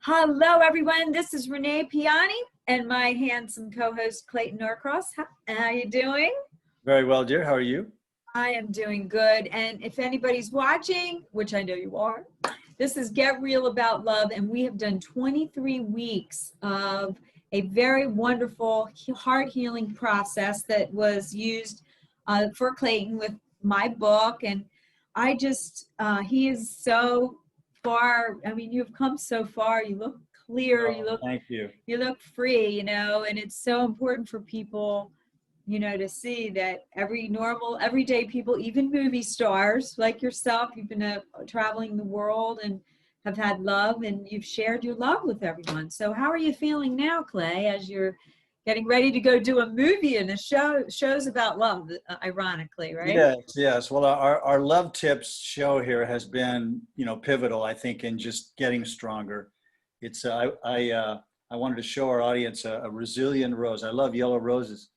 Hello, everyone. This is Renee Piane and my handsome co-host Clayton Norcross. How are you doing? Very well, dear. How are you? I am doing good. And if anybody's watching, which I know you are, this is Get Real About Love, and we have done 23 weeks of a very wonderful heart healing process that was used for Clayton with my book. And I just, he is so far. I mean, you've come so far. You look clear. Oh, thank you. You look free, and it's so important for people, to see that everyday people, even movie stars like yourself, you've been traveling the world and have had love, and you've shared your love with everyone. So how are you feeling now, Clay, as you're getting ready to go do a movie and shows about love, ironically, right? Yes. Well, our Love Tips show here has been, pivotal, I think, in just getting stronger. It's I wanted to show our audience a resilient rose. I love yellow roses.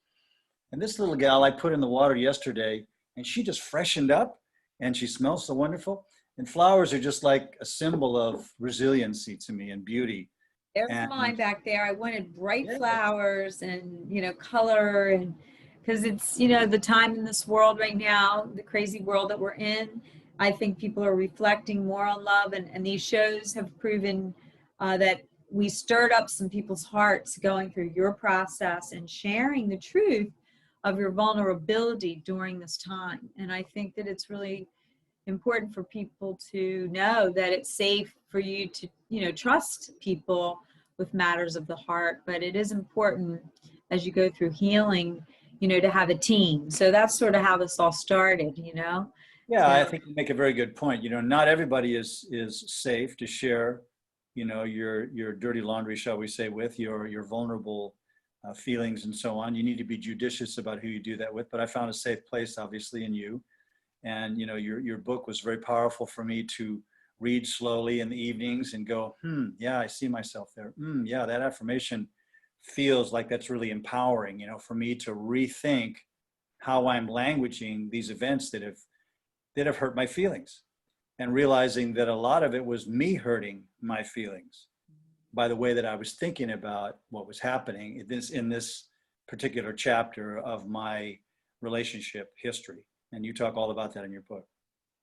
And this little gal I put in the water yesterday, and she just freshened up, and she smells so wonderful. And flowers are just like a symbol of resiliency to me and beauty. There's mine back there. I wanted bright flowers and, color, and because it's, the time in this world right now, the crazy world that we're in. I think people are reflecting more on love, and these shows have proven that we stirred up some people's hearts going through your process and sharing the truth of your vulnerability during this time. And I think that it's really important for people to know that it's safe for you to, trust people with matters of the heart. But it is important as you go through healing, to have a team. So that's sort of how this all started, Yeah, So, I think you make a very good point. Not everybody is safe to share, your dirty laundry, shall we say, with your vulnerable feelings and so on. You need to be judicious about who you do that with. But I found a safe place, obviously, in you. And, your book was very powerful for me to read slowly in the evenings and go, yeah, I see myself there. Yeah, that affirmation feels like that's really empowering, for me to rethink how I'm languaging these events that have hurt my feelings, and realizing that a lot of it was me hurting my feelings by the way that I was thinking about what was happening in this particular chapter of my relationship history. And you talk all about that in your book.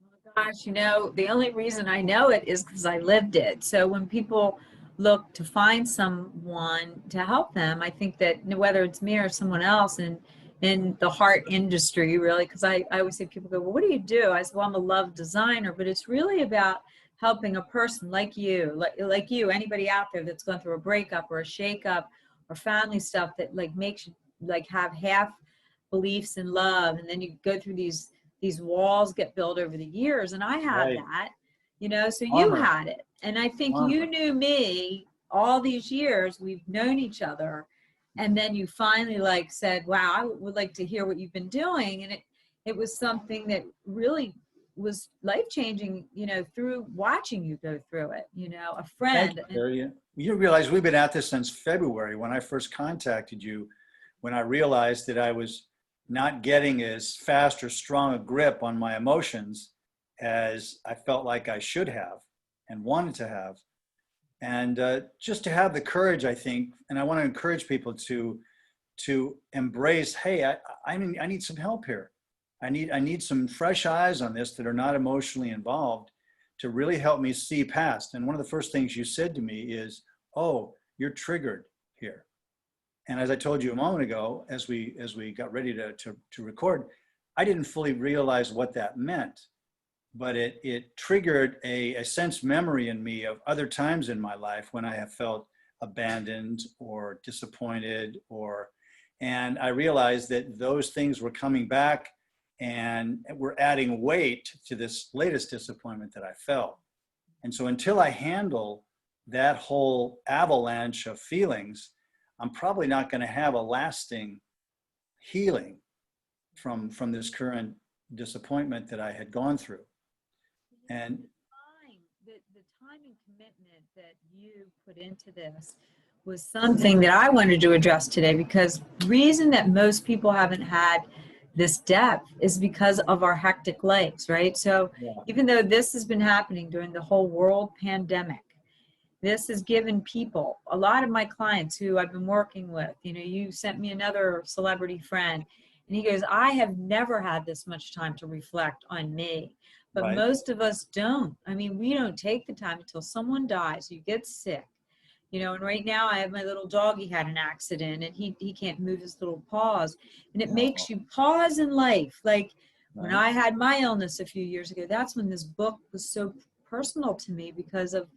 oh my gosh, the only reason I know it is because I lived it. So when people look to find someone to help them, I think that whether it's me or someone else in the heart industry, really, because I always say, people go, well, what do you do? I said, well, I'm a love designer, but it's really about helping a person like you, like you, anybody out there that's going through a breakup or a shakeup or family stuff that makes you have half beliefs in love, and then you go through these walls get built over the years, and I had that, so you had it, and I think you knew me all these years. We've known each other, and then you finally said, wow, I would like to hear what you've been doing, and it was something that really was life-changing, through watching you go through it, a friend. You realize we've been at this since February, when I first contacted you, when I realized that I was not getting as fast or strong a grip on my emotions as I felt like I should have and wanted to have. And just to have the courage, I think, and I want to encourage people to embrace, hey, I need some help here. I need some fresh eyes on this that are not emotionally involved to really help me see past. And one of the first things you said to me is, oh, you're triggered here. And as I told you a moment ago, as we got ready to record, I didn't fully realize what that meant, but it triggered a sense memory in me of other times in my life when I have felt abandoned or disappointed, and I realized that those things were coming back and were adding weight to this latest disappointment that I felt. And so until I handle that whole avalanche of feelings, I'm probably not going to have a lasting healing from this current disappointment that I had gone through. And the time and commitment that you put into this was something that I wanted to address today, because the reason that most people haven't had this depth is because of our hectic lives, right? So even though this has been happening during the whole world pandemic, this has given people, a lot of my clients who I've been working with, you know, you sent me another celebrity friend, and he goes, I have never had this much time to reflect on me. But Right. most of us don't. I mean, we don't take the time until someone dies, you get sick. You know, and right now I have my little dog, he had an accident and he can't move his little paws. And it Oh, makes you pause in life. Like when right. I had my illness a few years ago, that's when this book was so personal to me because of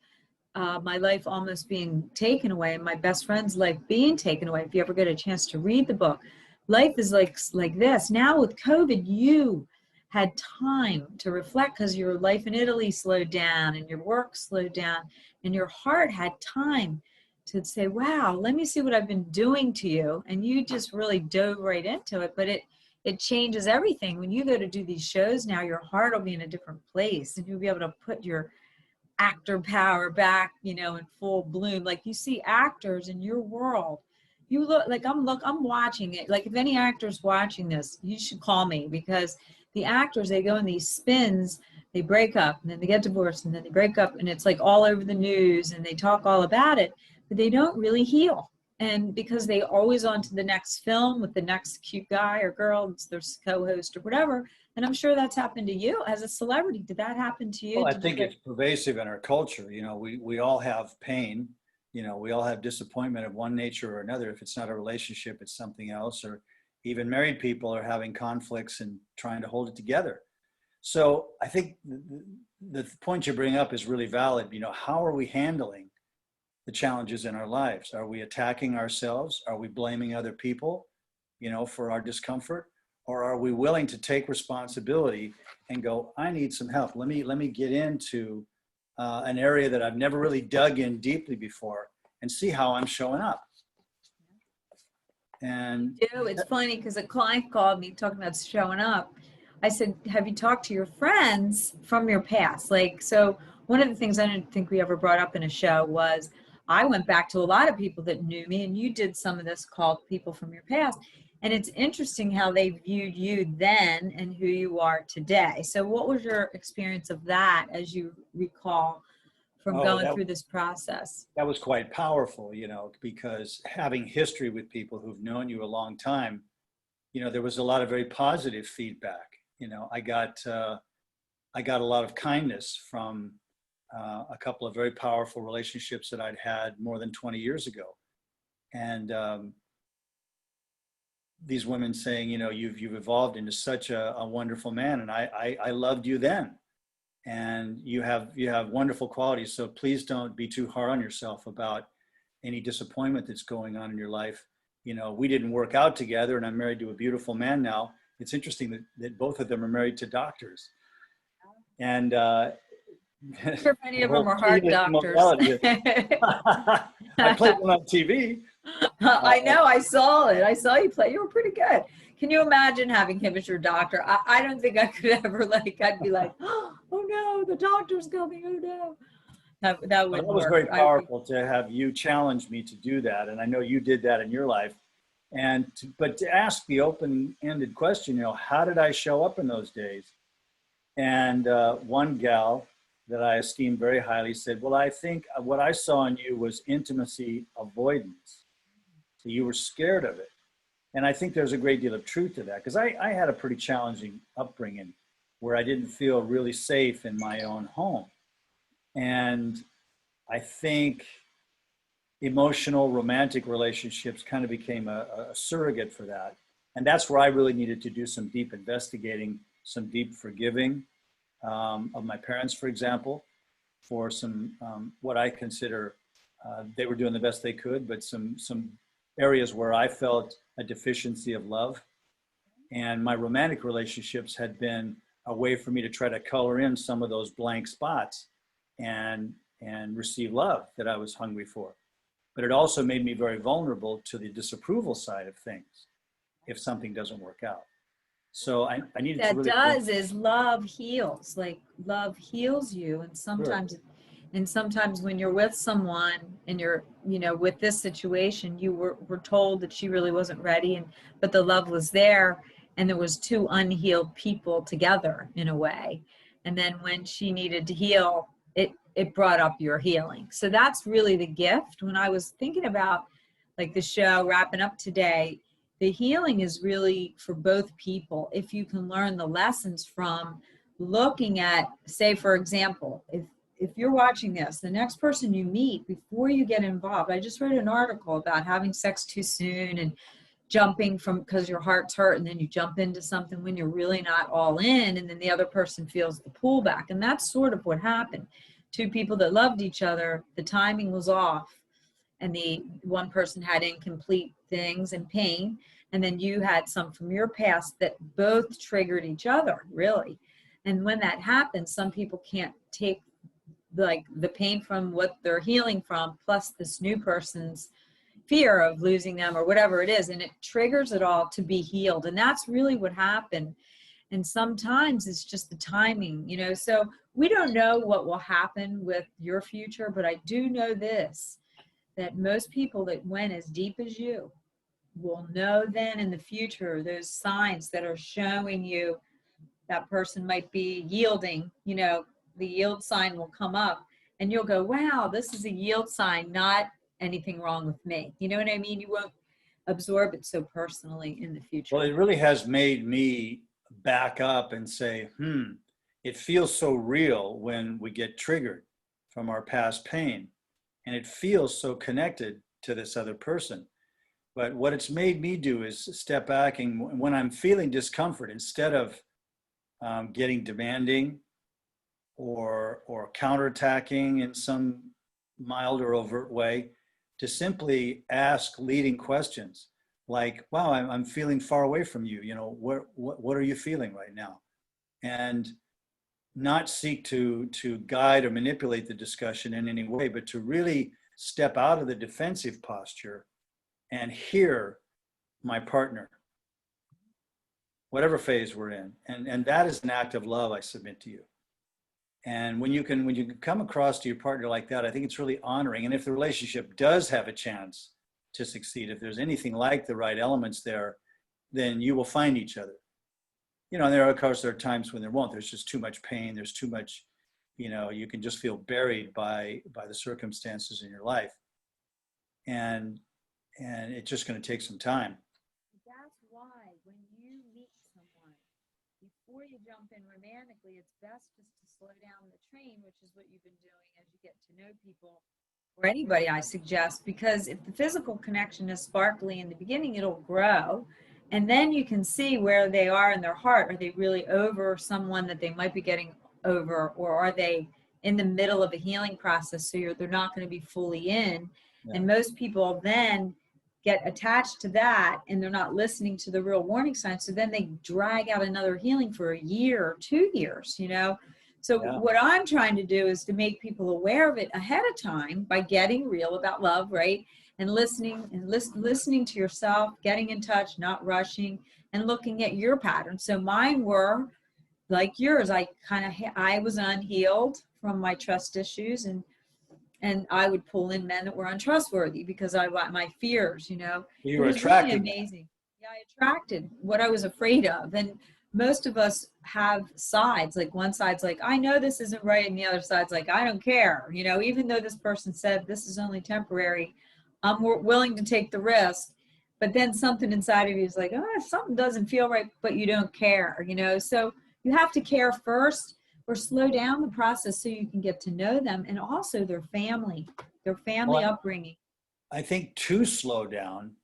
my life almost being taken away and my best friend's life being taken away. If you ever get a chance to read the book, life is like this. Now with COVID, you had time to reflect because your life in Italy slowed down and your work slowed down and your heart had time to say, wow, let me see what I've been doing to you. And you just really dove right into it. But it changes everything. When you go to do these shows now, your heart will be in a different place and you'll be able to put your actor power back, you know, in full bloom. Like you see actors in your world, you look, I'm watching it. Like if any actor's watching this, you should call me because the actors, they go in these spins, they break up and then they get divorced and then they break up and it's like all over the news and they talk all about it, but they don't really heal. And because they always on to the next film with the next cute guy or girl, it's their co-host or whatever. And I'm sure that's happened to you as a celebrity. Did that happen to you? Well, I Did you think get it's pervasive in our culture. You know, we all have pain. You know, we all have disappointment of one nature or another. If it's not a relationship, it's something else. Or even married people are having conflicts and trying to hold it together. So I think the point you bring up is really valid. You know, how are we handling the challenges in our lives? Are we attacking ourselves? Are we blaming other people, you know, for our discomfort? Or are we willing to take responsibility and go, I need some help. Let me get into an area that I've never really dug in deeply before and see how I'm showing up. And do? It's funny because a client called me talking about showing up. I said, have you talked to your friends from your past? Like, so one of the things I didn't think we ever brought up in a show was I went back to a lot of people that knew me, and you did some of this called people from your past. And it's interesting how they viewed you then and who you are today. So what was your experience of that as you recall from oh, going through this process? that was quite powerful, you know, because having history with people who've known you a long time, you know, there was a lot of very positive feedback. You know, I got a lot of kindness from a couple of very powerful relationships that I'd had more than 20 years ago. And these women saying, you know, you've evolved into such a wonderful man, and I loved you then, and you have wonderful qualities. So please don't be too hard on yourself about any disappointment that's going on in your life. You know, we didn't work out together, and I'm married to a beautiful man now. It's interesting that both of them are married to doctors, and I'm sure many the of them whole are heart healing doctors. modality. I played one on TV. I know, I saw it. I saw you play. You were pretty good. Can you imagine having him as your doctor? I don't think I could ever I'd be like, oh no, the doctor's coming. Oh no. That Well, wouldn't that was work. very powerful to have you challenge me to do that, and I know you did that in your life. But to ask the open-ended question, you know, how did I show up in those days? And one gal that I esteemed very highly said, well, I think what I saw in you was intimacy avoidance. So you were scared of it. And I think there's a great deal of truth to that, because I had a pretty challenging upbringing where I didn't feel really safe in my own home. And I think emotional romantic relationships kind of became a surrogate for that. And that's where I really needed to do some deep investigating, some deep forgiving of my parents, for example, for some what I consider they were doing the best they could, but some areas where I felt a deficiency of love. And my romantic relationships had been a way for me to try to color in some of those blank spots and receive love that I was hungry for. But it also made me very vulnerable to the disapproval side of things if something doesn't work out. So I needed to That really does is love heals. Like love heals you. sure. And sometimes when you're with someone and you're, you know, with this situation, you were told that she really wasn't ready, but the love was there, and there was two unhealed people together in a way. And then when she needed to heal, it brought up your healing. So that's really the gift. When I was thinking about like the show wrapping up today, the healing is really for both people. If you can learn the lessons from looking at, say, for example, if you're watching this, the next person you meet before you get involved, I just read an article about having sex too soon and jumping from because your heart's hurt, and then you jump into something when you're really not all in, and then the other person feels the pullback. And that's sort of what happened. Two people that loved each other, the timing was off, and the one person had incomplete things and pain, and then you had some from your past that both triggered each other, really. And when that happens, some people can't take like the pain from what they're healing from, plus this new person's fear of losing them or whatever it is, and it triggers it all to be healed. And that's really what happened. And sometimes it's just the timing, you know. So we don't know what will happen with your future, but I do know this, that most people that went as deep as you will know then in the future those signs that are showing you that person might be yielding, you know, the yield sign will come up and you'll go, wow, this is a yield sign, not anything wrong with me. You know what I mean? You won't absorb it so personally in the future. Well, it really has made me back up and say, it feels so real when we get triggered from our past pain. And it feels so connected to this other person. But what it's made me do is step back, and when I'm feeling discomfort, instead of getting demanding or counterattacking in some mild or overt way, to simply ask leading questions like, wow, I'm feeling far away from you. You know, what are you feeling right now? And not seek to guide or manipulate the discussion in any way, but to really step out of the defensive posture and hear my partner, whatever phase we're in. And that is an act of love, I submit to you. And when you can come across to your partner like that, I think it's really honoring. And if the relationship does have a chance to succeed, if there's anything like the right elements there, then you will find each other. You know, and there are times when there won't. There's just too much pain. There's too much, you know, you can just feel buried by the circumstances in your life. And it's just going to take some time. That's why when you meet someone, before you jump in romantically, it's best just to slow down the train, which is what you've been doing as you get to know people, or anybody, I suggest, because if the physical connection is sparkly in the beginning, it'll grow. And then you can see where they are in their heart. Are they really over someone that they might be getting over, or are they in the middle of a healing process? So they're not going to be fully in. Yeah. And most people then get attached to that, and they're not listening to the real warning signs. So then they drag out another healing for a year or 2 years, you know? So Yeah. what I'm trying to do is to make people aware of it ahead of time by getting real about love, right? And listening and listening to yourself, getting in touch, not rushing, and looking at your patterns. So mine were like yours. I was unhealed from my trust issues, and I would pull in men that were untrustworthy because my fears, you know. You It were was really attracted. amazing. Yeah, I attracted what I was afraid of. And most of us have sides. Like one side's like, I know this isn't right, and the other side's like, I don't care. You know, even though this person said this is only temporary, I'm willing to take the risk. But then something inside of you is like, oh, something doesn't feel right, but you don't care, you know. So you have to care first, or slow down the process so you can get to know them, and also their family Well, upbringing. I think to slow down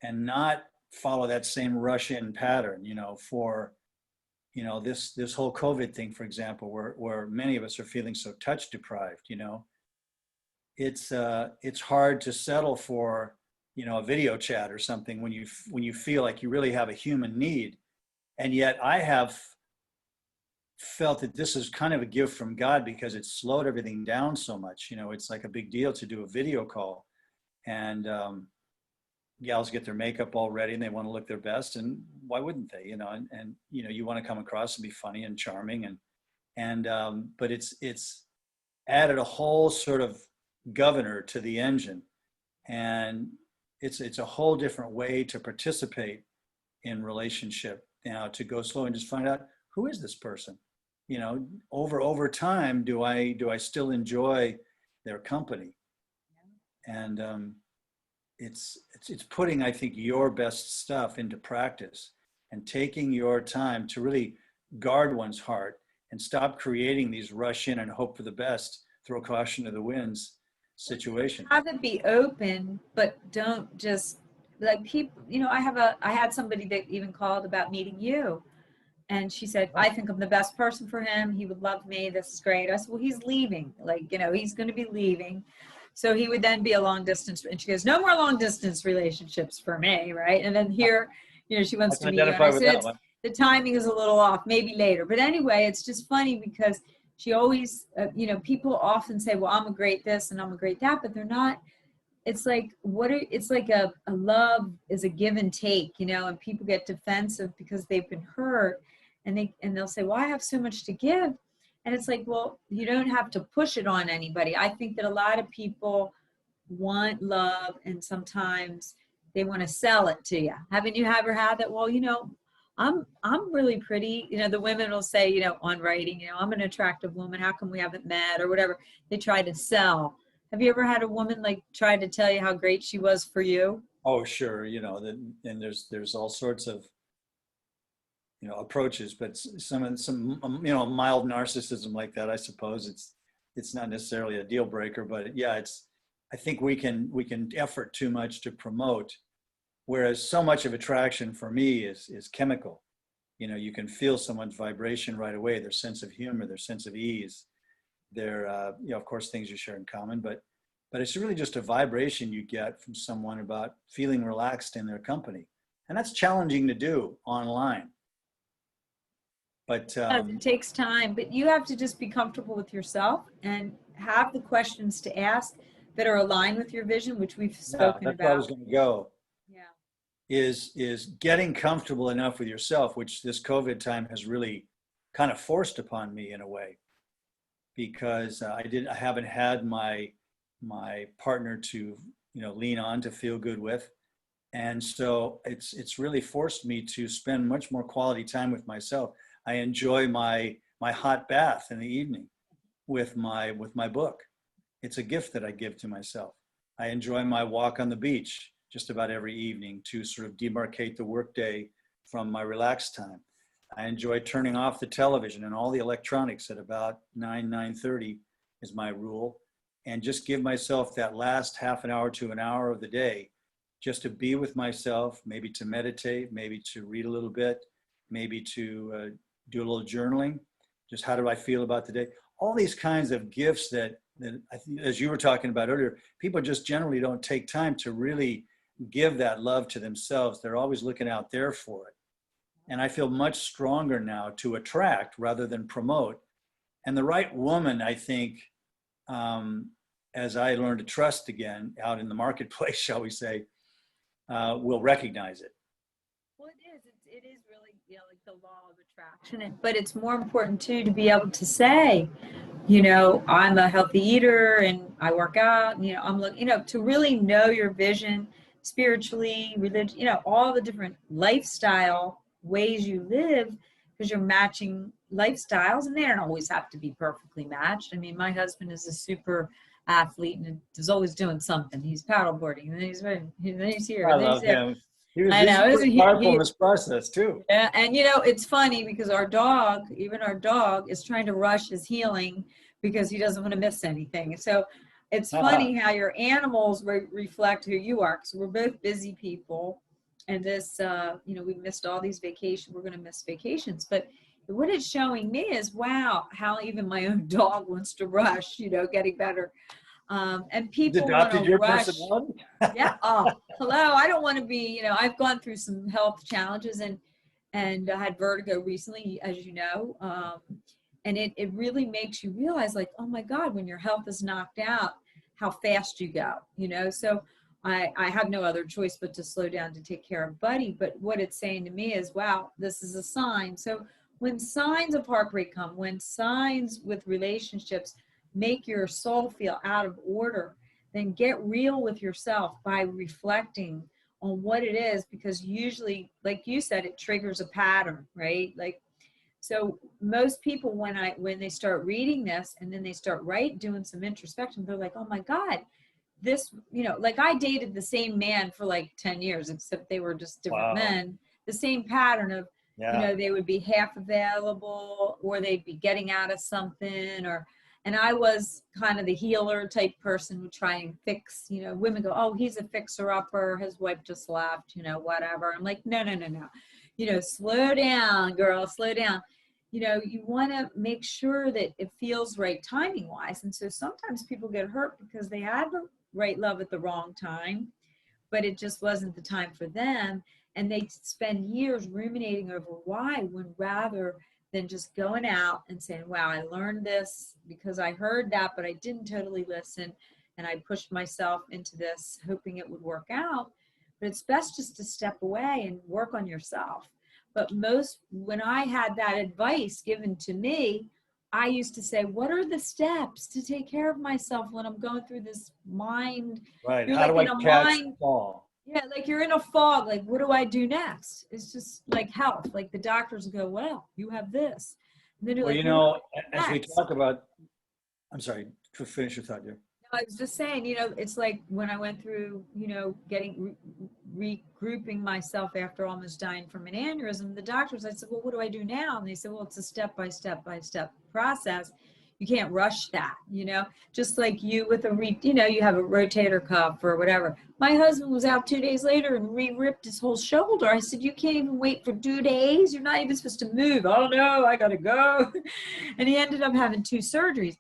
and not follow that same rush in pattern, you know, for, you know, this whole COVID thing, for example, where many of us are feeling so touch deprived, you know, it's hard to settle for, you know, a video chat or something when you feel like you really have a human need. And yet I have felt that this is kind of a gift from God, because it's slowed everything down so much. You know, it's like a big deal to do a video call, and gals get their makeup all ready and they want to look their best, and why wouldn't they? You know, and you know, you want to come across and be funny and charming, and but it's added a whole sort of governor to the engine, and it's a whole different way to participate in relationship now, to go slow and just find out, who is this person? you know, over time, do I still enjoy their company? And it's putting, I think, your best stuff into practice and taking your time to really guard one's heart and stop creating these rush in and hope for the best, throw caution to the winds situations. Have it be open, but don't just like people, I had somebody that even called about meeting you. And she said, I think I'm the best person for him. He would love me. This is great. I said, well, he's leaving. Like, he's going to be leaving. So he would then be a long distance. And she goes, no more long distance relationships for me. Right. And then here, she I wants can to meet you. And identify I with said, that one. the timing is a little off, maybe later. But anyway, it's just funny because she always, people often say, well, I'm a great this and I'm a great that, but they're not. It's like it's like a love is a give and take, and people get defensive because they've been hurt, and they'll say, well, I have so much to give. And it's like, well, you don't have to push it on anybody. I think that a lot of people want love, and sometimes they want to sell it to you. Haven't you ever had that? Well, I'm really pretty. The women will say, on writing, I'm an attractive woman. How come we haven't met, or whatever? They try to sell. Have you ever had a woman like try to tell you how great she was for you? Oh, sure. And there's all sorts of, approaches, but some mild narcissism like that, I suppose it's not necessarily a deal breaker, but yeah, I think we can effort too much to promote, whereas so much of attraction for me is chemical. You can feel someone's vibration right away, their sense of humor, their sense of ease, their of course, things you share in common, but it's really just a vibration you get from someone about feeling relaxed in their company, and that's challenging to do online. But It takes time, but you have to just be comfortable with yourself and have the questions to ask that are aligned with your vision, which we've yeah, spoken that's where I was about. going to go. Yeah. Is getting comfortable enough with yourself, which this COVID time has really kind of forced upon me in a way, because I haven't had my partner to lean on to feel good with, and so it's really forced me to spend much more quality time with myself. I enjoy my hot bath in the evening with my book. It's a gift that I give to myself. I enjoy my walk on the beach just about every evening to sort of demarcate the workday from my relaxed time. I enjoy turning off the television and all the electronics at about 9:30 is my rule, and just give myself that last half an hour to an hour of the day just to be with myself, maybe to meditate, maybe to read a little bit, maybe to do a little journaling. Just how do I feel about the day? All these kinds of gifts that I think, as you were talking about earlier, people just generally don't take time to really give that love to themselves. They're always looking out there for it. And I feel much stronger now to attract rather than promote. And the right woman, I think, as I learn to trust again out in the marketplace, shall we say, will recognize it. Well, it is really, like the law of attraction. But it's more important too to be able to say, I'm a healthy eater and I work out. I'm looking, to really know your vision spiritually, religion, all the different lifestyle ways you live, because you're matching lifestyles, and they don't always have to be perfectly matched. I mean, my husband is a super athlete and is always doing something. He's paddleboarding, and then he's here, I and then he's love there. him. I He's know. really powerful in this process too. Yeah, and it's funny because even our dog is trying to rush his healing because he doesn't want to miss anything. So it's funny how your animals reflect who you are, because we're both busy people, and this, we missed all these vacations. We're going to miss vacations, but what it's showing me is, wow, how even my own dog wants to rush, getting better. And He's people want to adopted your rush. personality. Yeah. Oh, hello. I don't want to be, I've gone through some health challenges, and I had vertigo recently, as you know. And it really makes you realize, like, oh my God, when your health is knocked out, how fast you go, So I have no other choice but to slow down to take care of Buddy. But what it's saying to me is, wow, this is a sign. So when signs of heartbreak come, when signs with relationships make your soul feel out of order, then get real with yourself by reflecting on what it is, because usually, like you said, it triggers a pattern, right? Like, So most people, when they start reading this and then they start doing some introspection, they're like, oh my God, this, like I dated the same man for like 10 years, except they were just different Wow. men. The same pattern of, Yeah. they would be half available or they'd be getting out of something, and I was kind of the healer type person who try and fix, women go, oh, he's a fixer upper. His wife just left, whatever. I'm like, no, no, no, no. Slow down, girl, slow down. You want to make sure that it feels right timing wise. And so sometimes people get hurt because they had the right love at the wrong time, but it just wasn't the time for them. And they spend years ruminating over why, when rather than just going out and saying, wow, I learned this because I heard that, but I didn't totally listen. And I pushed myself into this hoping it would work out. But it's best just to step away and work on yourself. But when I had that advice given to me, I used to say, what are the steps to take care of myself when I'm going through this mind? Right. You're How like do I in a catch the mind, fall? yeah, like you're in a fog. Like, what do I do next? It's just like health. Like the doctors go, well, you have this. And then you're Well, like, well, what as we next? talk about, I'm sorry, to finish your thought here. I was just saying, it's like when I went through, getting regrouping myself after almost dying from an aneurysm, the doctors, I said, well, what do I do now? And they said, well, it's a step by step by step process. You can't rush that, just like you with you have a rotator cuff or whatever. My husband was out 2 days later and ripped his whole shoulder. I said, you can't even wait for 2 days. You're not even supposed to move. Oh no, I got to go. And he ended up having 2 surgeries.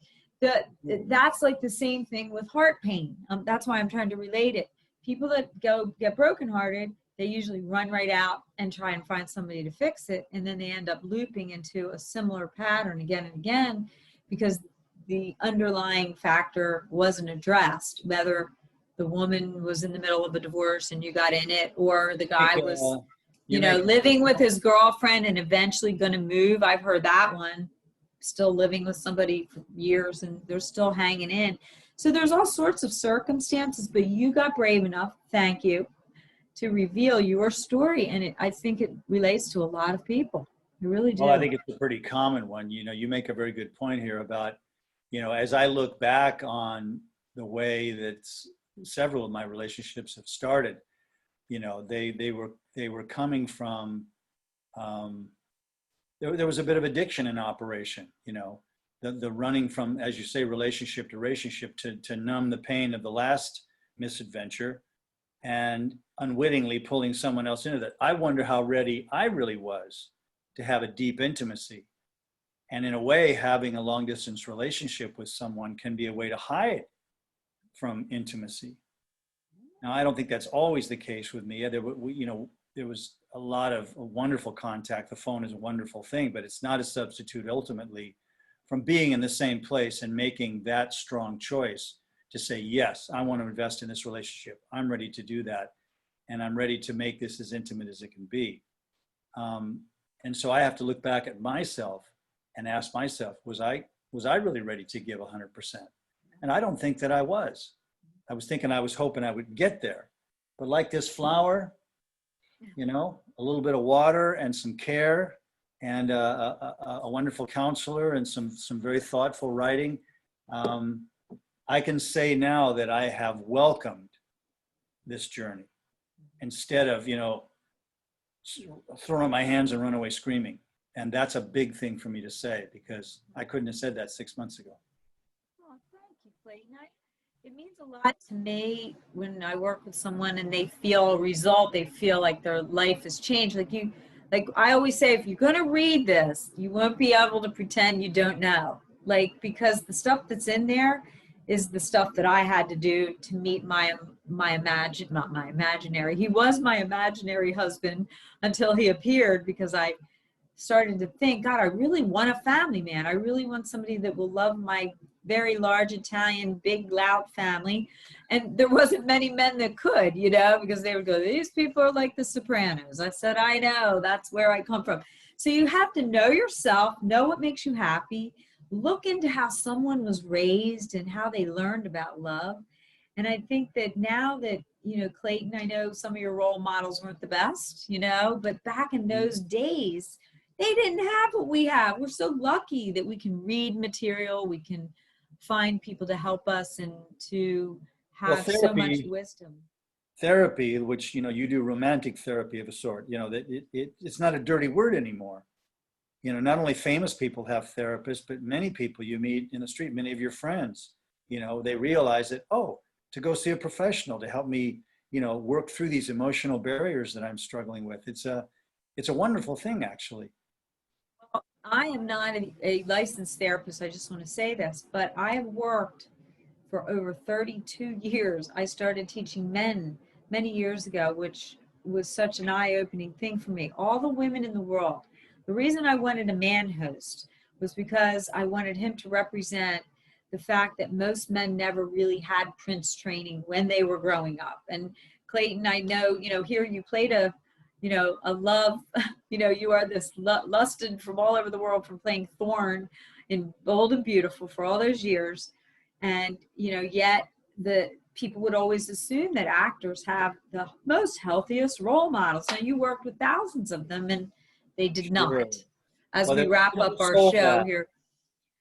That's like the same thing with heart pain. That's why I'm trying to relate it. People that get brokenhearted, they usually run right out and try and find somebody to fix it. And then they end up looping into a similar pattern again and again because the underlying factor wasn't addressed, whether the woman was in the middle of a divorce and you got in it, or the I guy think, was, you make a living with his girlfriend and eventually going to move. I've heard that one. Still living with somebody for years and they're still hanging in. So there's all sorts of circumstances, but you got brave enough, thank you, to reveal your story. And I think it relates to a lot of people. I really Well, I do. think it's a pretty common one. You make a very good point here about, as I look back on the way that several of my relationships have started, they were coming from, there was a bit of addiction in operation, the running from, as you say, relationship to relationship to numb the pain of the last misadventure and unwittingly pulling someone else into that. I wonder how ready I really was to have a deep intimacy. And in a way, having a long distance relationship with someone can be a way to hide from intimacy. Now, I don't think that's always the case with me. There was a lot of wonderful contact. The phone is a wonderful thing, but it's not a substitute ultimately from being in the same place and making that strong choice to say, yes, I want to invest in this relationship. I'm ready to do that. And I'm ready to make this as intimate as it can be. And so I have to look back at myself and ask myself, was I really ready to give 100%? And I don't think that I was. I was thinking I was hoping I would get there. But like this flower, a little bit of water and some care and a wonderful counselor and some very thoughtful writing. I can say now that I have welcomed this journey instead of, throw up my hands and run away screaming. And that's a big thing for me to say because I couldn't have said that 6 months ago. Oh, thank you, Clayton. It means a lot to me when I work with someone and they feel a result, they feel like their life has changed. Like I always say, if you're going to read this, you won't be able to pretend you don't know. Because the stuff that's in there is the stuff that I had to do to meet not my imaginary. He was my imaginary husband until he appeared because I started to think, God, I really want a family man. I really want somebody that will love my very large Italian, big, loud family. And there wasn't many men that could, because they would go, these people are like the Sopranos. I said, I know, that's where I come from. So you have to know yourself, know what makes you happy, look into how someone was raised and how they learned about love. And I think that now that, Clayton, I know some of your role models weren't the best, but back in those days, They didn't have what we have. We're so lucky that we can read material, we can find people to help us and to Well, have so much wisdom. therapy, which, you do romantic therapy of a sort, that it's not a dirty word anymore. Not only famous people have therapists, but many people you meet in the street, many of your friends, they realize that, oh, to go see a professional to help me, work through these emotional barriers that I'm struggling with. It's a wonderful thing, actually. I am not a licensed therapist. I just want to say this, but I have worked for over 32 years. I started teaching men many years ago, which was such an eye-opening thing for me. All the women in the world. The reason I wanted a man host was because I wanted him to represent the fact that most men never really had Prince training when they were growing up. And Clayton, I know, here you played a love, you are this lusted from all over the world from playing Thorn in Bold and Beautiful for all those years. And, yet the people would always assume that actors have the most healthiest role models. Now you worked with thousands of them and they did Sure. not. As Well, we wrap up our sold show that. here.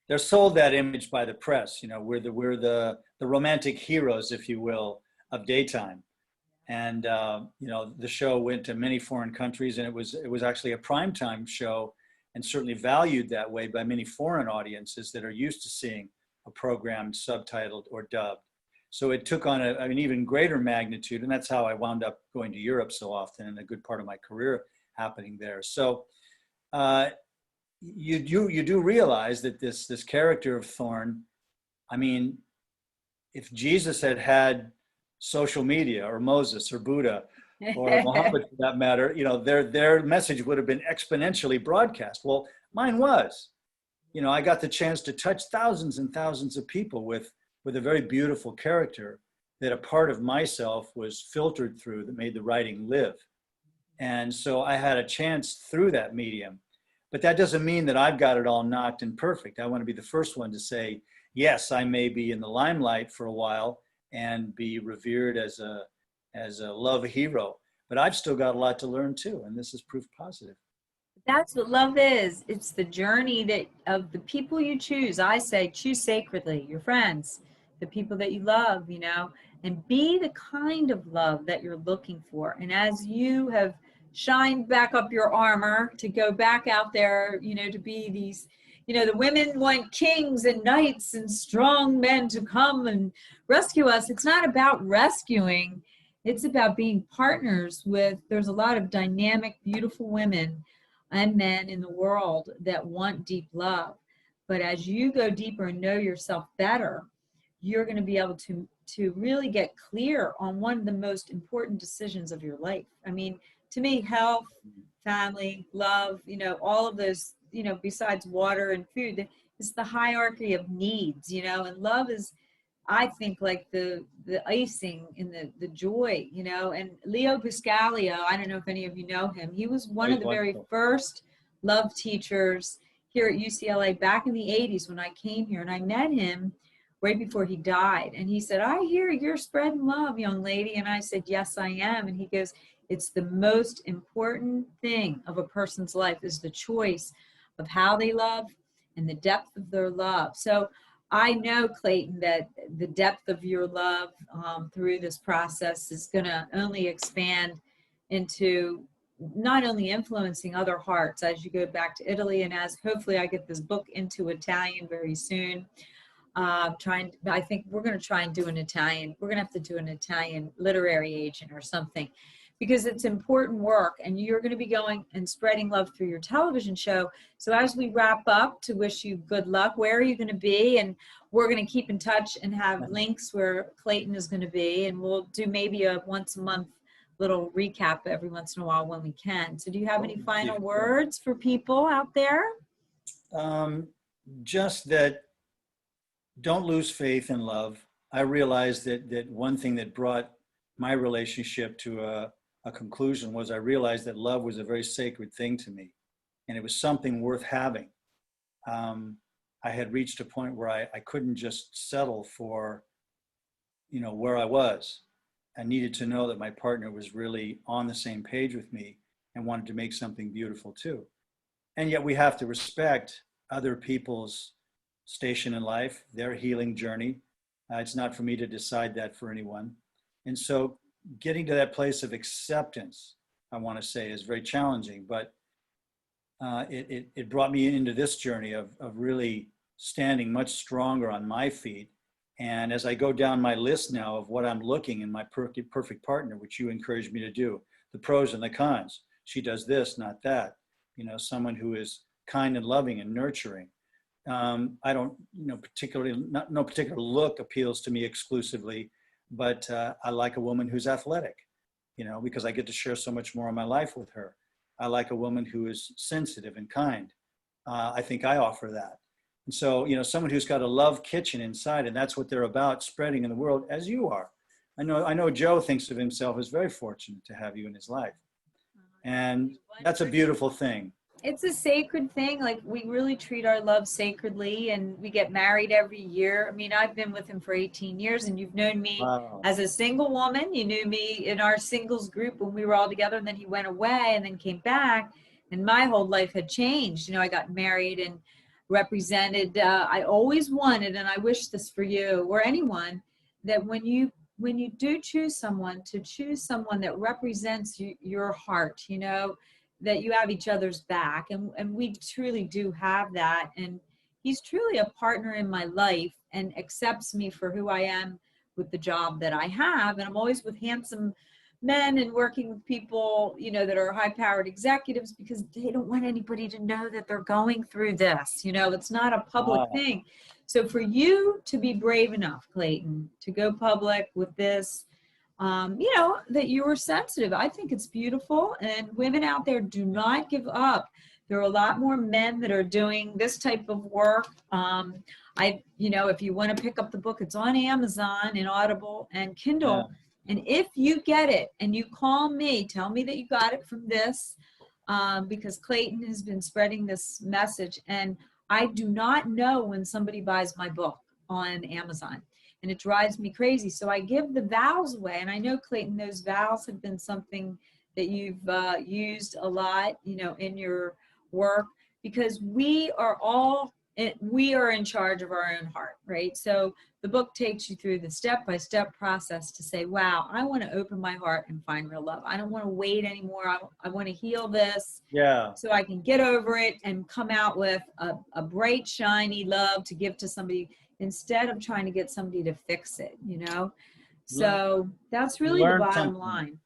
They're sold that image by the press. We're the romantic heroes, if you will, of daytime. And the show went to many foreign countries, and it was actually a primetime show, and certainly valued that way by many foreign audiences that are used to seeing a program subtitled or dubbed. So it took on an even greater magnitude, and that's how I wound up going to Europe so often, and a good part of my career happening there. So you do realize that this character of Thorn, I mean, if Jesus had social media, or Moses or Buddha or Muhammad for that matter, their message would have been exponentially broadcast. Well, mine was. I got the chance to touch thousands and thousands of people with a very beautiful character that a part of myself was filtered through that made the writing live. And so I had a chance through that medium. But that doesn't mean that I've got it all knocked and perfect. I want to be the first one to say, yes, I may be in the limelight for a while and be revered as a love hero, but I've still got a lot to learn too, and this is proof positive. That's what love is. It's the journey that of the people you choose. I say choose sacredly, your friends, the people that you love, and be the kind of love that you're looking for. And as you have shined back up your armor to go back out there, to be these, the women want kings and knights and strong men to come and rescue us. It's not about rescuing. It's about being partners with, there's a lot of dynamic, beautiful women and men in the world that want deep love. But as you go deeper and know yourself better, you're going to be able to really get clear on one of the most important decisions of your life. I mean, to me, health, family, love, all of those, besides water and food, it's the hierarchy of needs, and love is, I think, like the icing in the joy, and Leo Buscaglia, I don't know if any of you know him. He was one of the very first love teachers here at UCLA back in the 80s when I came here, and I met him right before he died. And he said, I hear you're spreading love, young lady. And I said, yes, I am. And he goes, it's the most important thing of a person's life is the choice of how they love and the depth of their love. So I know, Clayton, that the depth of your love through this process is going to only expand into not only influencing other hearts as you go back to Italy, and as hopefully I get this book into Italian very soon. I think we're going to try and do an Italian. We're going to have to do an Italian literary agent or something, because it's important work, and you're going to be going and spreading love through your television show. So as we wrap up, to wish you good luck, where are you going to be? And we're going to keep in touch and have links where Clayton is going to be, and we'll do maybe a once a month little recap every once in a while when we can. So do you have any final words for people out there? Just that, don't lose faith in love. I realized that one thing that brought my relationship to a conclusion was I realized that love was a very sacred thing to me, and it was something worth having. I had reached a point where I couldn't just settle for, where I was. I needed to know that my partner was really on the same page with me and wanted to make something beautiful too. And yet we have to respect other people's station in life, their healing journey. It's not for me to decide that for anyone. And so getting to that place of acceptance, I want to say, is very challenging, but it brought me into this journey of really standing much stronger on my feet. And as I go down my list now of what I'm looking in my perfect partner, which you encouraged me to do, the pros and the cons. She does this, not that. You know, someone who is kind and loving and nurturing. I don't, particularly, no particular look appeals to me exclusively, but I like a woman who's athletic, because I get to share so much more of my life with her. I like a woman who is sensitive and kind. I think I offer that. And so, someone who's got a love kitchen inside, and that's what they're about, spreading in the world, as you are. I know Joe thinks of himself as very fortunate to have you in his life. And that's a beautiful thing. It's a sacred thing. Like, we really treat our love sacredly, and we get married every year. I mean, I've been with him for 18 years, and you've known me as a single woman. You knew me in our singles group when we were all together, and then he went away and then came back, and my whole life had changed. I got married and represented. I always wanted, and I wish this for you or anyone, that when you do choose someone, to choose someone that represents your heart, that you have each other's back. And we truly do have that. And he's truly a partner in my life and accepts me for who I am with the job that I have. And I'm always with handsome men and working with people, that are high-powered executives, because they don't want anybody to know that they're going through this. It's not a public thing. So for you to be brave enough, Clayton, to go public with this, that you were sensitive, I think it's beautiful. And women out there, do not give up. There are a lot more men that are doing this type of work. If you want to pick up the book, it's on Amazon and Audible and Kindle. Yeah. And if you get it and you call me, tell me that you got it from this, because Clayton has been spreading this message. And I do not know when somebody buys my book on Amazon, and it drives me crazy. So I give the vows away. And I know, Clayton, those vows have been something that you've used a lot, in your work, because we are in charge of our own heart, right? So the book takes you through the step-by-step process to say, wow, I want to open my heart and find real love. I don't want to wait anymore. I want to heal this, so I can get over it and come out with a bright, shiny love to give to somebody, instead of trying to get somebody to fix it, So that's really the bottom line.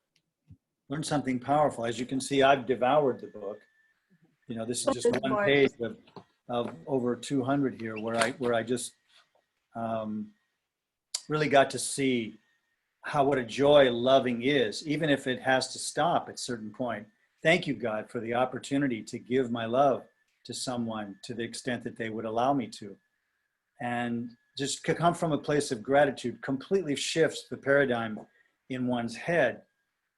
Learn something powerful. As you can see, I've devoured the book. This is just one page of over 200 here, where I just really got to see what a joy loving is, even if it has to stop at a certain point. Thank you, God, for the opportunity to give my love to someone to the extent that they would allow me to. And just to come from a place of gratitude completely shifts the paradigm in one's head,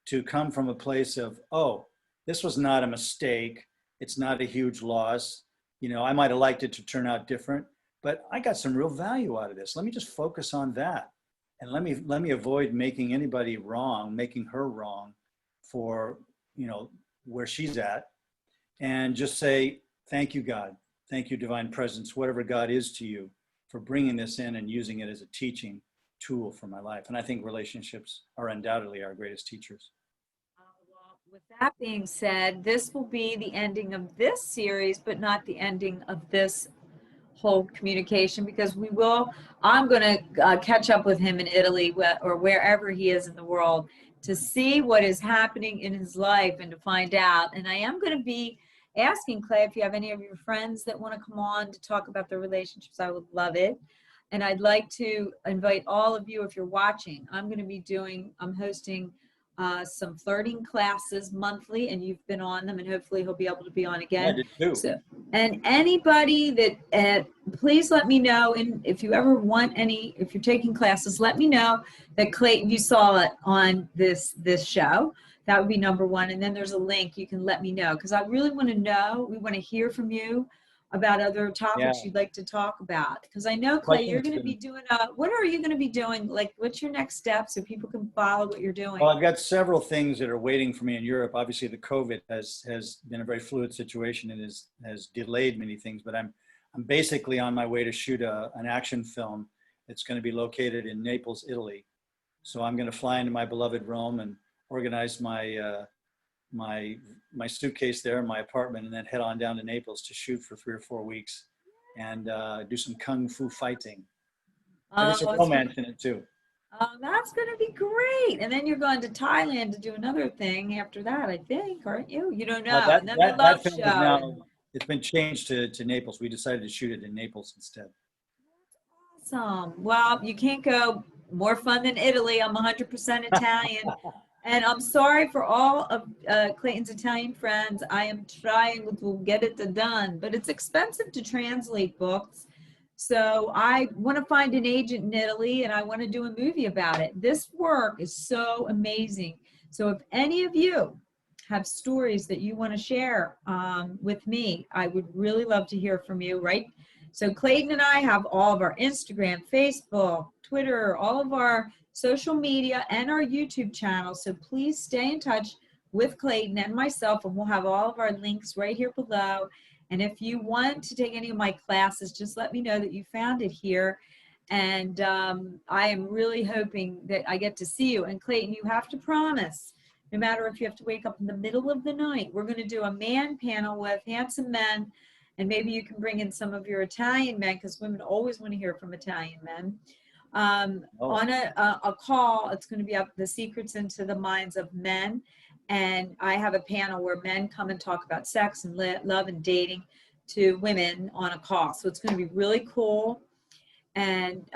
to come from a place of, oh, this was not a mistake. It's not a huge loss. I might have liked it to turn out different, but I got some real value out of this. Let me just focus on that. And let me avoid making anybody wrong, making her wrong for, where she's at. And just say, thank you, God. Thank you, Divine Presence, whatever God is to you, for bringing this in and using it as a teaching tool for my life. And I think relationships are undoubtedly our greatest teachers. Well, with that being said, this will be the ending of this series, but not the ending of this whole communication, because I'm going to catch up with him in Italy or wherever he is in the world, to see what is happening in his life and to find out. And I am going to be asking, Clay, if you have any of your friends that want to come on to talk about their relationships. I would love it. And I'd like to invite all of you, if you're watching, I'm hosting some flirting classes monthly, and you've been on them, and hopefully he'll be able to be on again. I did too. So, and anybody that, please let me know. And if you ever want if you're taking classes, let me know that Clayton, you saw it on this show. That would be number one. And then there's a link. You can let me know, because I really want to know. We want to hear from you. about other Yeah. topics you'd like to talk about. Because I know, Well, I Clay, think you're it's going to be been, doing, what are you going to be doing? Like, what's your next step so people can follow what you're doing? well, I've got several things that are waiting for me in Europe. Obviously, the COVID has been a very fluid situation and has delayed many things. But I'm basically on my way to shoot an action film. It's going to be located in Naples, Italy. So I'm going to fly into my beloved Rome and organize my suitcase there in my apartment, and then head on down to Naples to shoot for 3 or 4 weeks and do some kung fu fighting. And there's some Oh, romance in it too. that's going to be great. And then you're going to Thailand to do another thing after that, I think, aren't you? You don't know. That And then the that love that film is show. now, it's been changed to Naples. We decided to shoot it in Naples instead. Awesome. Well, you can't go more fun than Italy. I'm 100% Italian. And I'm sorry for all of Clayton's Italian friends. I am trying to get it done, but it's expensive to translate books. So I want to find an agent in Italy and I want to do a movie about it. This work is so amazing. So if any of you have stories that you want to share with me, I would really love to hear from you, right? So Clayton and I have all of our Instagram, Facebook, Twitter, all of our social media and our YouTube channel. So please stay in touch with Clayton and myself, and we'll have all of our links right here below. And if you want to take any of my classes, just let me know that you found it here. And I am really hoping that I get to see you. And Clayton, you have to promise, no matter if you have to wake up in the middle of the night, we're going to do a man panel with handsome men. And maybe you can bring in some of your Italian men, because women always want to hear from Italian men. On a call, it's going to be up the secrets into the minds of men. And I have a panel where men come and talk about sex and love and dating to women on a call. So it's going to be really cool. And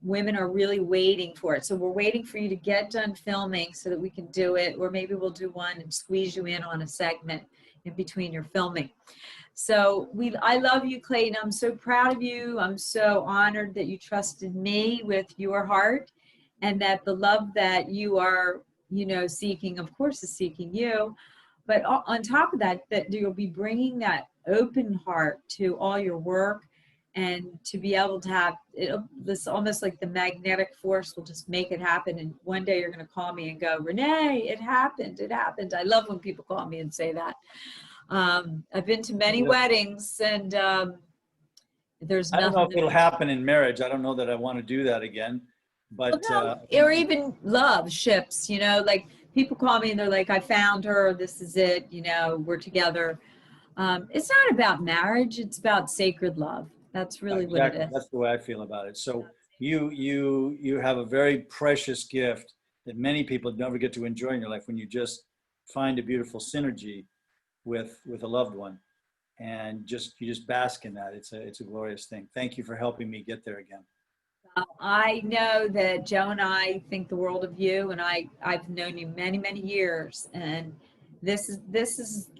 women are really waiting for it. So we're waiting for you to get done filming so that we can do it. Or maybe we'll do one and squeeze you in on a segment in between your filming. So I love you, Clayton. I'm so proud of you. I'm so honored that you trusted me with your heart, and that the love that you are, seeking, of course, is seeking you. But on top of that, that you'll be bringing that open heart to all your work, and to be able to have this almost like the magnetic force will just make it happen. And one day you're going to call me and go, Renee, it happened. It happened. I love when people call me and say that. I've been to many weddings, and there's I don't know nothing if it'll happen in marriage. I don't know that I want to do that again, but or even love ships, like people call me and they're like, I found her, this is it, we're together. It's not about marriage, it's about sacred love. That's really what it exactly, is. that's the way I feel about it. So you have a very precious gift that many people never get to enjoy in your life, when you just find a beautiful synergy with a loved one, and you just bask in that. It's a glorious thing. Thank you for helping me get there again. I know that Joe and I think the world of you, and I've known you many, many years, and this is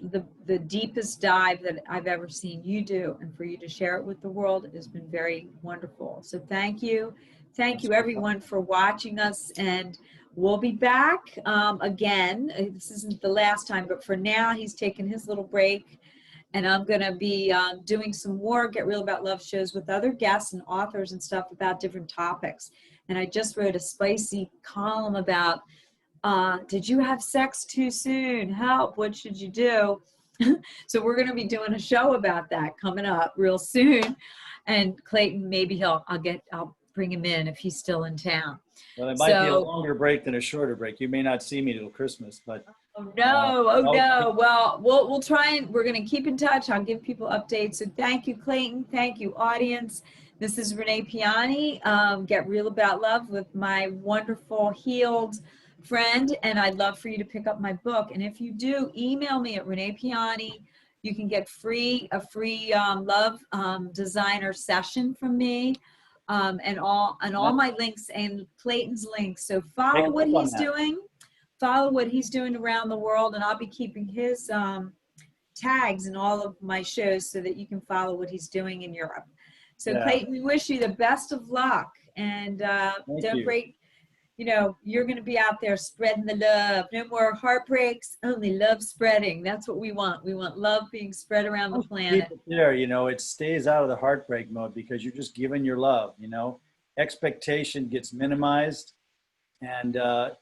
the deepest dive that I've ever seen you do, and for you to share it with the world has been very wonderful. So thank you everyone for watching us, and we'll be back again. This isn't the last time, but for now he's taking his little break. And I'm going to be doing some more Get Real About Love shows with other guests and authors and stuff about different topics. And I just wrote a spicy column about, did you have sex too soon? Help, what should you do? So we're going to be doing a show about that coming up real soon. And Clayton, maybe I'll bring him in if he's still in town. Well, it might be a longer break than a shorter break. You may not see me till Christmas, but oh no. Well, we'll try, and we're going to keep in touch. I'll give people updates. So thank you, Clayton. Thank you, audience. This is Renee Piane, Get Real About Love, with my wonderful healed friend. And I'd love for you to pick up my book. And if you do, email me at Renee Piane. You can get a free love designer session from me. And all my links and Clayton's links. So follow what he's doing. Follow what he's doing around the world, and I'll be keeping his tags in all of my shows so that you can follow what he's doing in Europe. So Clayton, we wish you the best of luck, and don't break you know, you're going to be out there spreading the love. No more heartbreaks, only love spreading. That's what we want. We want love being spread around the Most planet. people there, you know, it stays out of the heartbreak mode because you're just giving your love, you know. Expectation gets minimized, and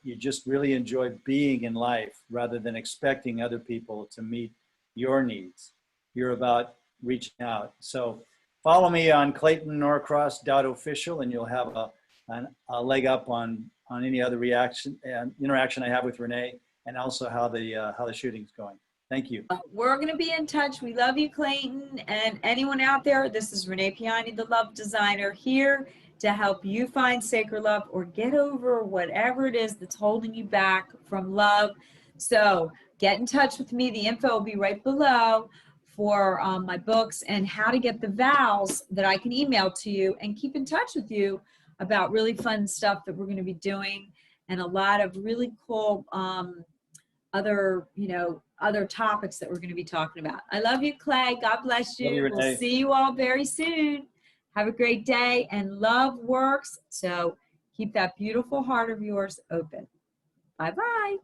you just really enjoy being in life rather than expecting other people to meet your needs. You're about reaching out. So follow me on Claytonnorcross.Official, and you'll have a leg up on any other reaction and interaction I have with Renee, and also how the shooting's going. Thank you. We're going to be in touch. We love you, Clayton. And anyone out there, this is Renee Piane, the Love Designer, here to help you find sacred love or get over whatever it is that's holding you back from love. So get in touch with me. The info will be right below for my books and how to get the vows that I can email to you, and keep in touch with you about really fun stuff that we're going to be doing, and a lot of really cool other topics that we're going to be talking about. I love you, Clay. God bless you. Love you, We'll Renee. see you all very soon. Have a great day, and love works. So keep that beautiful heart of yours open. Bye-bye.